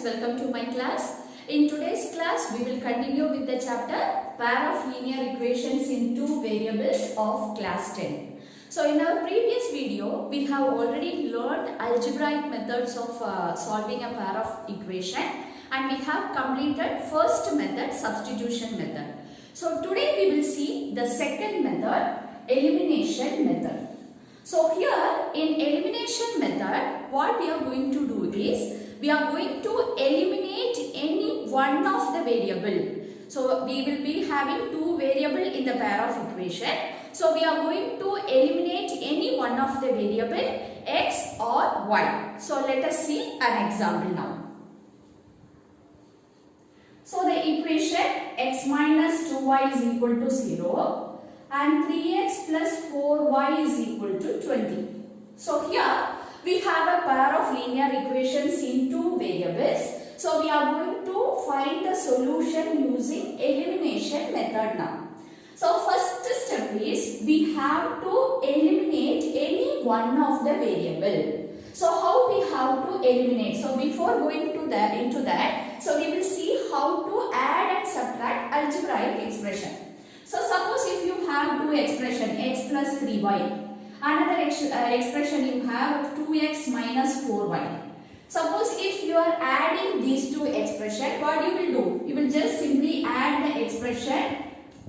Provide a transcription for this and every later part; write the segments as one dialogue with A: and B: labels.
A: welcome to my class. In today's class, we will continue with the chapter Pair of Linear Equations in Two Variables of class 10. So in our previous video, we have already learned algebraic methods of solving a pair of equation, and we have completed first method, substitution method. So today we will see the second method, elimination method. So here in elimination method, what we are going to do is, we are going to eliminate any one of the variable. So we will be having two variable in the pair of equation. So we are going to eliminate any one of the variable x or y. So let us see an example now. So the equation x minus 2y is equal to 0 and 3x plus 4y is equal to 20. So here we have a pair of linear equations in two variables. So we are going to find the solution using elimination method now. So first step is we have to eliminate any one of the variable. So how we have to eliminate? So before going to into that, so we will see how to add and subtract algebraic expression. So suppose if you have two expression x plus 3y. Another expression you have 2x minus 4y. Suppose if you are adding these two expressions, what you will do? You will just simply add the expression,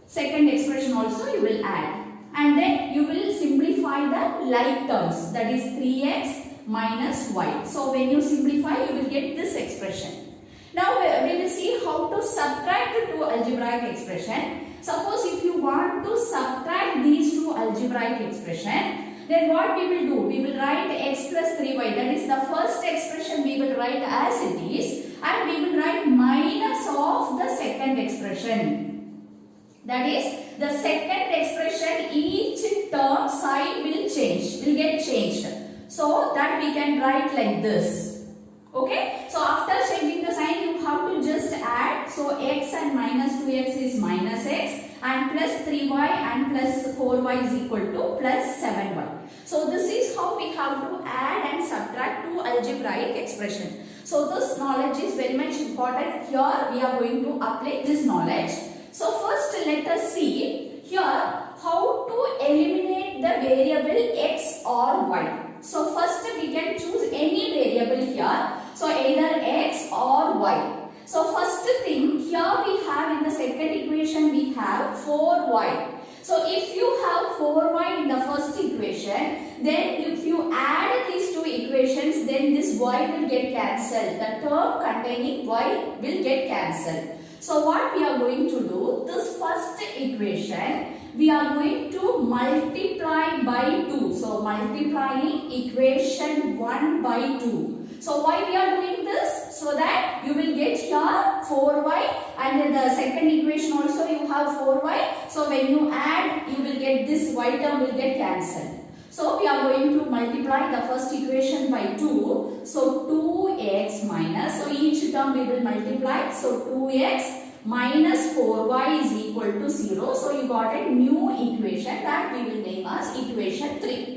A: second expression also you will add. And then you will simplify the like terms, that is 3x minus y. So when you simplify, you will get this expression. Now we will see how to subtract the two algebraic expression. Suppose if you want to subtract these two algebraic expression, then what we will do? We will write x plus 3y, that is the first expression we will write as it is, and we will write minus of the second expression. That is, the second expression, each term sign will get changed. So that we can write like this. Okay? So after changing the sign, you have to just add. So x and minus 2x is minus x, and plus 3y and plus 4y is equal to plus 7y. So this is how we have to add and subtract two algebraic expression. So this knowledge is very much important. Here we are going to apply this knowledge. So first let us see here how to eliminate the variable x or y. So first we can choose any variable here. So either x or y. So first thing, here we have in the second equation we have 4y. So if you have 4y in the first equation, then if you add these two equations, then this y will get cancelled. The term containing y will get cancelled. So what we are going to do, this first equation, we are going to multiply by 2. So multiplying equation 1 by 2. So why we are doing this? So that you will get here 4y, and in the second equation also you have 4y. So when you add, you will get this y term will get cancelled. So we are going to multiply the first equation by 2. So 2x minus, so each term we will multiply. So 2x minus 4y is equal to 0. So you got a new equation that we will name as equation 3.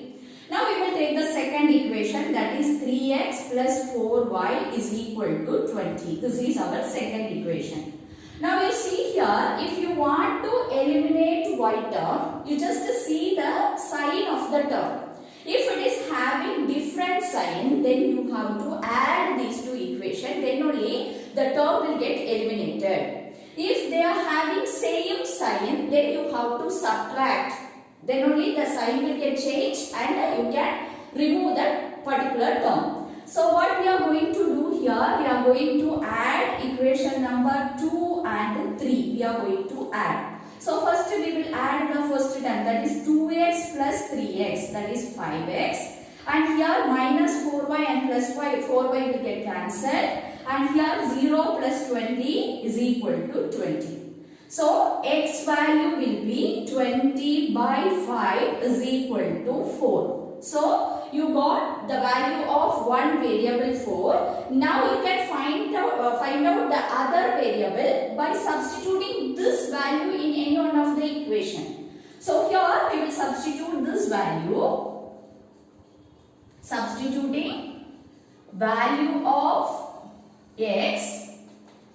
A: Now we will take the second equation, that is 3x plus 4y is equal to 20. This is our second equation. Now you see here, if you want to eliminate y term, you just see the sign of the term. If it is having different sign, then you have to add these two equations, then only the term will get eliminated. If they are having same sign, then you have to subtract. Then only the sign will get changed and you can remove that particular term. So what we are going to do here, we are going to add equation number 2 and 3. We are going to add. So first we will add the first term, that is 2x plus 3x, that is 5x. And here minus 4y and plus 4y will get cancelled. And here 0 plus 20 is equal to 20. So x value will be 20 by 5 is equal to 4. So you got the value of one variable 4. Now you can find out the other variable by substituting this value in any one of the equation. So here we will substitute this value. Substituting value of x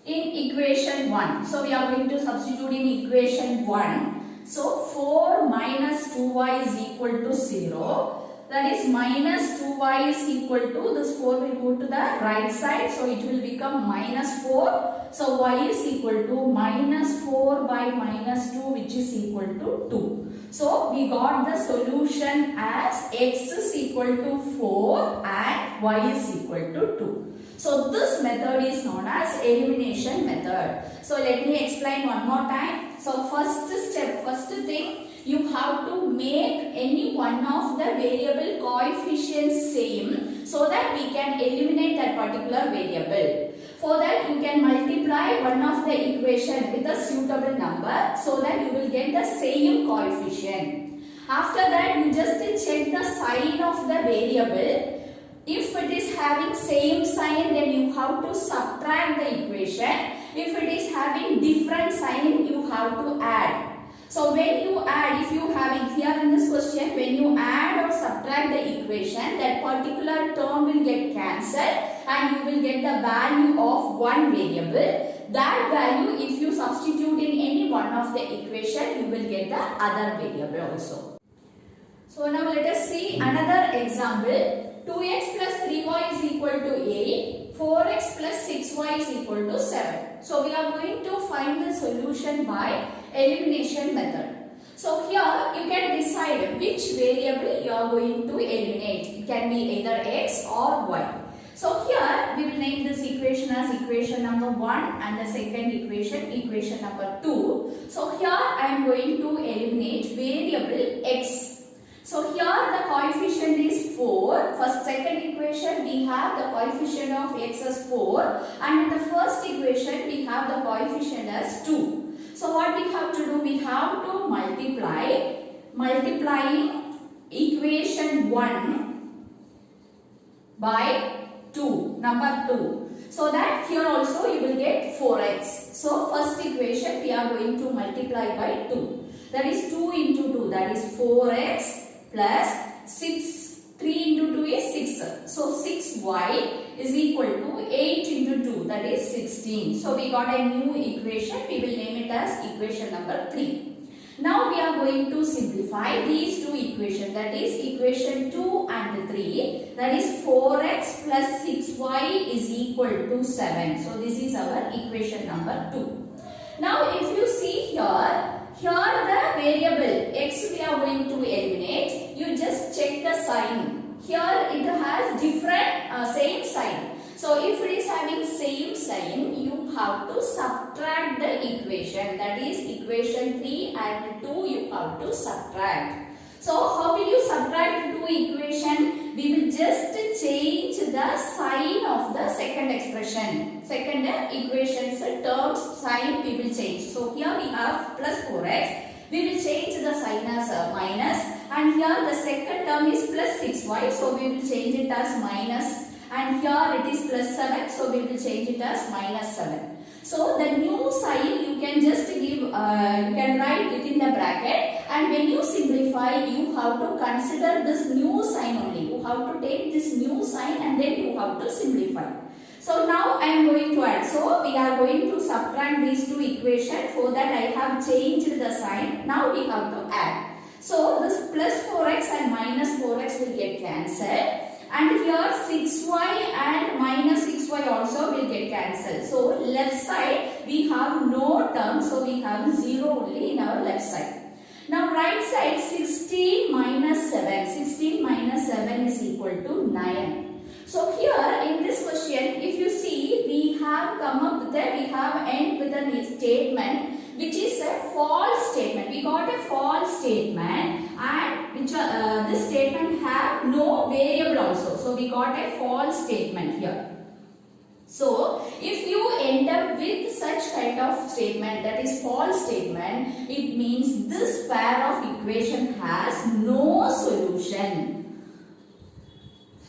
A: in equation 1. So we are going to substitute in equation 1. So 4 minus 2y is equal to 0. That is minus 2y is equal to, this 4 will go to the right side. So it will become minus 4. So y is equal to minus 4 by minus 2, which is equal to 2. So we got the solution as x is equal to 4 and y is equal to 2. So this method is known as elimination method. So let me explain one more time. So first step, first thing, you have to make any one of the variable coefficients same so that we can eliminate that particular variable. For that you can multiply one of the equation with a suitable number so that you will get the same coefficient. After that you just check the sign of the variable. If it is having same sign, then you have to subtract the equation. If it is having different sign, you have to add. So when you add, if you having here in this question, when you add or subtract the equation, that particular term will get cancelled and you will get the value of one variable. That value, if you substitute in any one of the equation, you will get the other variable also. So now let us see another example. 2x plus 3y is equal to 8. 4x plus 6y is equal to 7. So we are going to find the solution by elimination method. So here you can decide which variable you are going to eliminate. It can be either x or y. So here we will name this equation as equation number 1 and the second equation, equation number 2. So here I am going to eliminate variable x. So here the coefficient is 4. For second equation we have the coefficient of x as 4 and in the first equation we have the coefficient as 2. So what we have to do? We have to multiplying equation 1 by 2, number 2. So that here also you will get 4x. So first equation we are going to multiply by 2. That is 2 into 2, that is 4x. Plus 6, 3 into 2 is 6. So 6y is equal to 8 into 2, that is 16. So we got a new equation. We will name it as equation number 3. Now we are going to simplify these two equations, that is equation 2 and 3. That is 4x plus 6y is equal to 7. So this is our equation number 2. Now if you see here the variable x we are going to eliminate, you just check the sign. Here it has different same sign. So if it is having same sign, you have to subtract the equation. That is equation 3 and 2 you have to subtract. So how will you subtract two equation? We will just change the sign of the second expression. Second equation's terms sign we will change. So here we have plus 4x. We will change the sign as minus, and here the second term is plus 6y. So we will change it as minus, and here it is plus 7. So we will change it as minus 7. So the new sign you can just give, you can write within the bracket, and when you simplify you have to consider this new sign only. You have to take this new sign and then you have to simplify. So now I am going to add. So we are going to subtract these two equations. For that I have changed the sign. Now we have to add. So this plus 4x and minus 4x will get cancelled. And here 6y and minus 6y also will get cancelled. So left side we have no term. So we have 0 only in our left side. Now right side 16 minus 7. 16 minus 7 is equal to 9. So here in this question, if you see, we have come up with we have end with a statement which is a false statement. We got a false statement, and which this statement have no variable also. So we got a false statement here. So if you end up with such kind of statement, that is false statement, it means this pair of equation has no solution.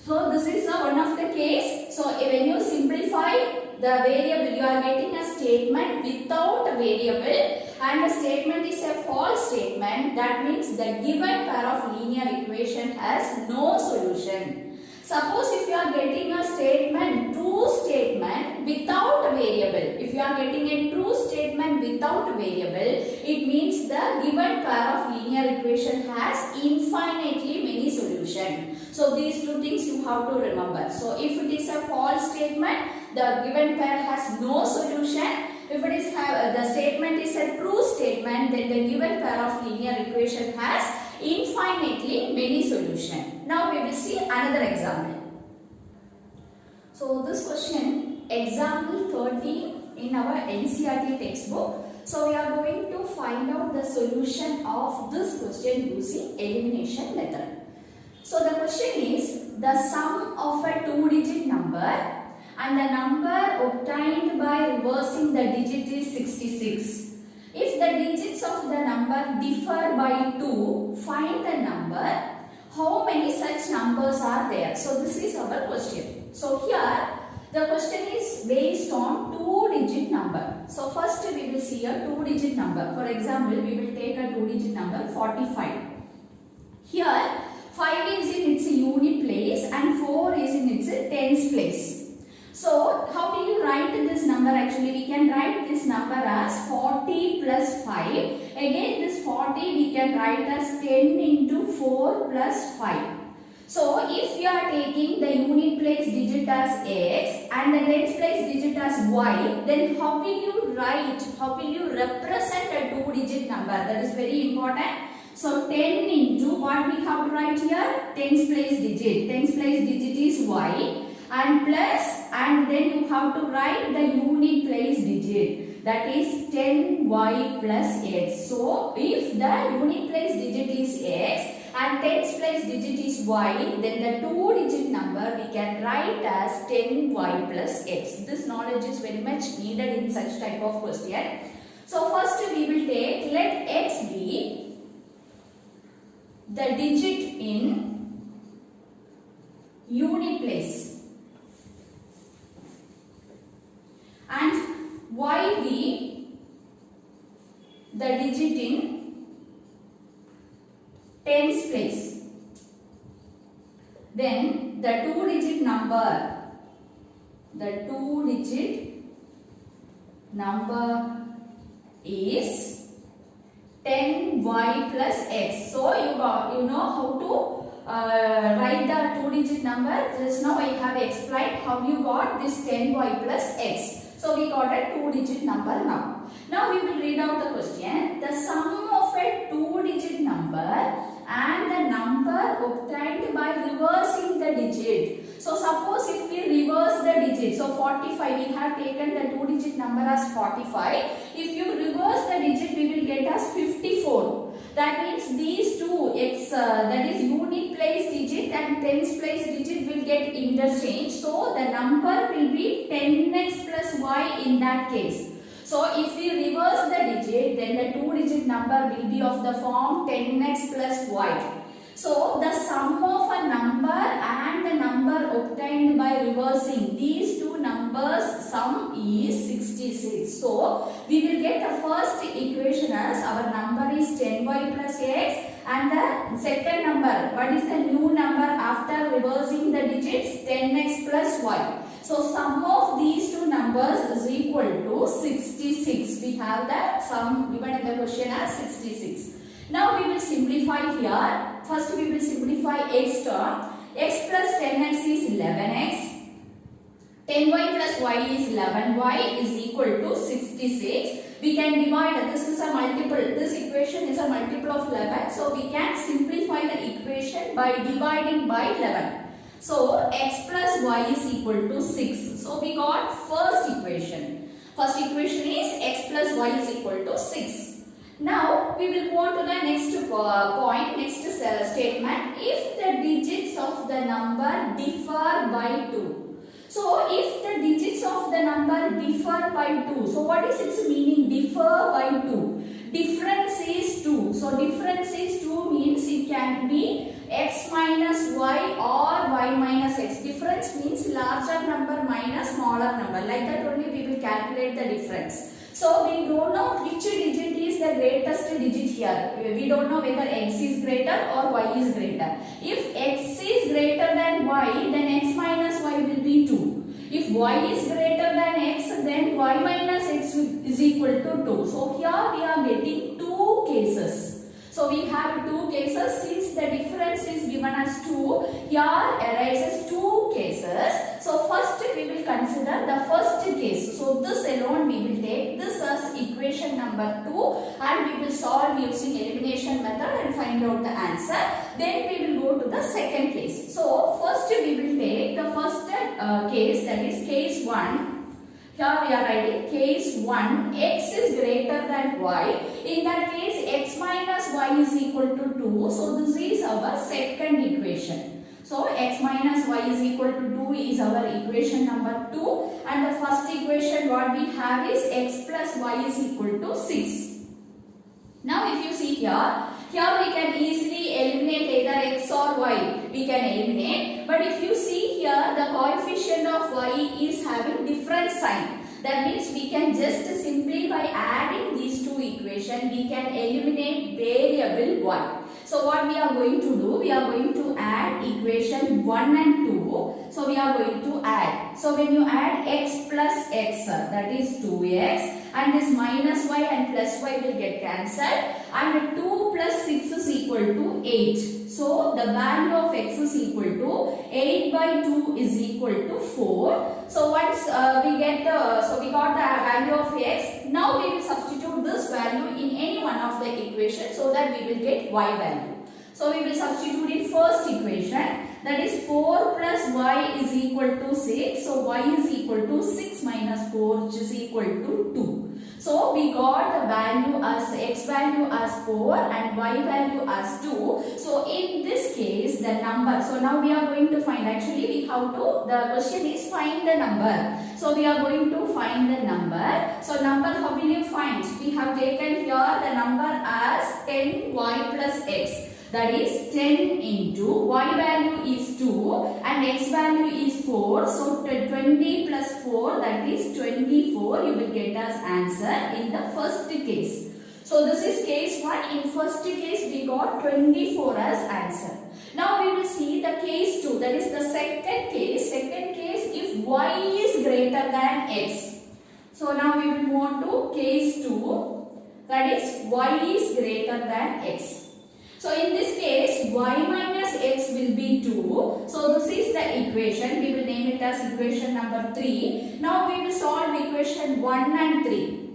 A: So this is one of the case. So when you simplify the variable, you are getting a statement without a variable, and the statement is a false statement. That means the given pair of linear equation has no solution. Suppose if you are getting a statement, true statement without a variable. If you are getting a true statement without a variable, it means the given pair of linear equation has infinitely many solutions. So these two things you have to remember. So if it is a false statement, the given pair has no solution. If it is the statement is a true statement, then the given pair of linear equation has infinitely many solutions. Now we will see another example. So this question, example 13 in our NCERT textbook. So we are going to find out the solution of this question using elimination method. So the question is the sum of a two-digit number and the number obtained by reversing the digit is 66. If the digits of the number differ by 2, find the number. How many such numbers are there? So this is our question. So here the question is based on two-digit number. So first we will see a two-digit number. For example, we will take a two-digit number 45. Here 5 is in its unit place and 4 is in its tens place. So how will you write this number? Actually we can write this number as 40 plus 5. Again this 40 we can write as 10 into 4 plus 5. So if you are taking the unit place digit as x and the tens place digit as y, then how will you write, how will you represent a two-digit number? That is very important. So 10 into what we have to write here? Tens place digit. Tens place digit is y. And plus, and then you have to write the unit place digit, that is 10y plus x. So if the unit place digit is x and tens place digit is y, then the two-digit number we can write as 10y plus x. This knowledge is very much needed in such type of question. So first we will take, let x be the digit in unit place and y be the digit in tens place. Then the two-digit number is 10y plus x. So you know how to write the two-digit number. Just now I have explained how you got this 10y plus x. So we got a two-digit number now. Now we will read out the question. The sum of a two-digit number and the number obtained by reversing the digit. So suppose if we reverse the digit, so 45, we have taken the two-digit number as 45. If you reverse the digit, we will get as 54. That means these two, that is unit place digit and tens place digit will get interchanged. So the number will be 10x plus y in that case. So if we reverse the digit, then the two-digit number will be of the form 10x plus y. So the sum of a number and the number obtained by reversing these two numbers sum is 66. So we will get the first equation as our number is 10y plus x and the second number, what is the new number after reversing the digits? 10x plus y. So sum of these two numbers is equal to 66. We have the sum given in the question as 66. Now we will simplify here. First we will simplify x term. X plus 10x is 11x. 10y plus y is 11y is equal to 66. We can divide, this is a multiple, this equation is a multiple of 11. So we can simplify the equation by dividing by 11. So x plus y is equal to 6. So we got first equation. First equation is x plus y is equal to 6. Now we will go on to the next point, next statement. If the digits of the number differ by 2. So if the digits of the number differ by 2. So what is its meaning? Differ by 2. Difference is 2. So difference is 2 means it can be x minus y or y minus x. Difference means larger number minus smaller number. Like that only we will calculate the difference. So we don't know which digit is the greatest digit here. We don't know whether x is greater or y is greater. If x is greater than y, then x minus y will be 2. If y is greater than x, then y minus x is equal to 2. So here we are getting two cases. So we have two cases. Since the difference is given as 2, here arises two cases. So first we will consider the first case. So this alone we will take this as equation number 2 and we will solve using elimination method and find out the answer. Then we will go to the second case. So first we will take the first case, that is case 1. Here we are writing case 1, x is greater than y. In that case, x minus y is equal to 2. So this is our second equation. So x minus y is equal to 2 is our equation number 2. And the first equation what we have is x plus y is equal to 6. Now if you see here we can easily eliminate either x or y. We can eliminate. But if you see here, the coefficient of y is having different sign. That means we can just simply by adding these two equations, we can eliminate variable y. So what we are going to do, we are going to add equation 1 and 2. So we are going to add. So when you add x plus x, that is 2x, and this minus y and plus y will get cancelled, and 2 plus 6 is equal to 8. So the value of x is equal to 8 by 2 is equal to 4. So once we got the value of x, now we will substitute this value in any one of the equations so that we will get y value. So we will substitute in first equation, that is 4 plus y is equal to 6. So y is equal to 6 minus 4, which is equal to 2. So we got the value as x value as 4 and y value as 2. So in this case the number, so now we are going to find, actually we have to, the question is find the number. So we are going to find the number. So number, how will you find? We have taken here the number as 10y plus x. That is 10 into y value is 2 and x value is 4. So 20 plus 4, that is 24. You will get as answer in the first case. So this is case 1. In first case we got 24 as answer. Now we will see the case 2. That is the second case. Second case, if y is greater than x. So now we will move on to case 2. That is y is greater than x. So in this case, y minus x will be 2. So this is the equation. We will name it as equation number 3. Now we will solve equation 1 and 3.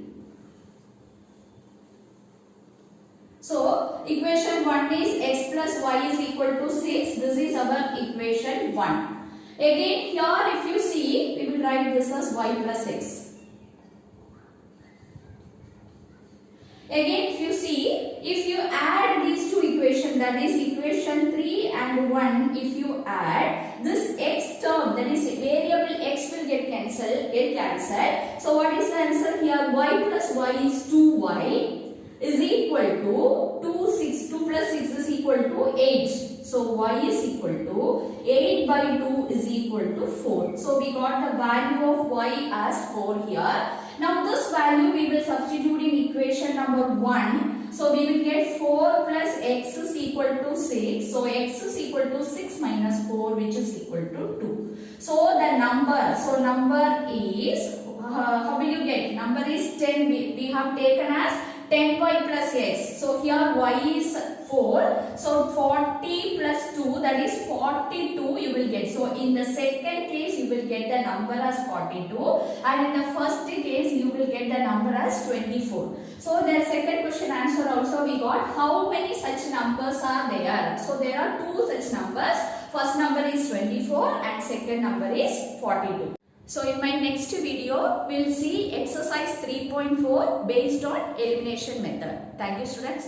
A: So equation 1 is x plus y is equal to 6. This is our equation 1. Again here if you see, we will write this as y plus x. Again if you see, if you add these two equations, that is equation 3 and 1, if you add this x term, that is variable x will get cancelled. So what is the answer here? Y plus y is 2y is equal to 2 plus 6 is equal to 8. So y is equal to 8 by 2 is equal to 4. So we got the value of y as 4 here. Now this value we will substitute in equation number 1. So we will get 4 plus x is equal to 6. So x is equal to 6 minus 4, which is equal to 2. So the number, is, how will you get? Number is 10. We have taken as 10y plus x. So here y is 4. So 40 plus 2, that is 42 you will get. So in the second case you will get the number as 42 and in the first case you will get the number as 24. So the second question answer also we got. How many such numbers are there? So there are two such numbers. First number is 24 and second number is 42. So in my next video, we will see exercise 3.4 based on elimination method. Thank you students.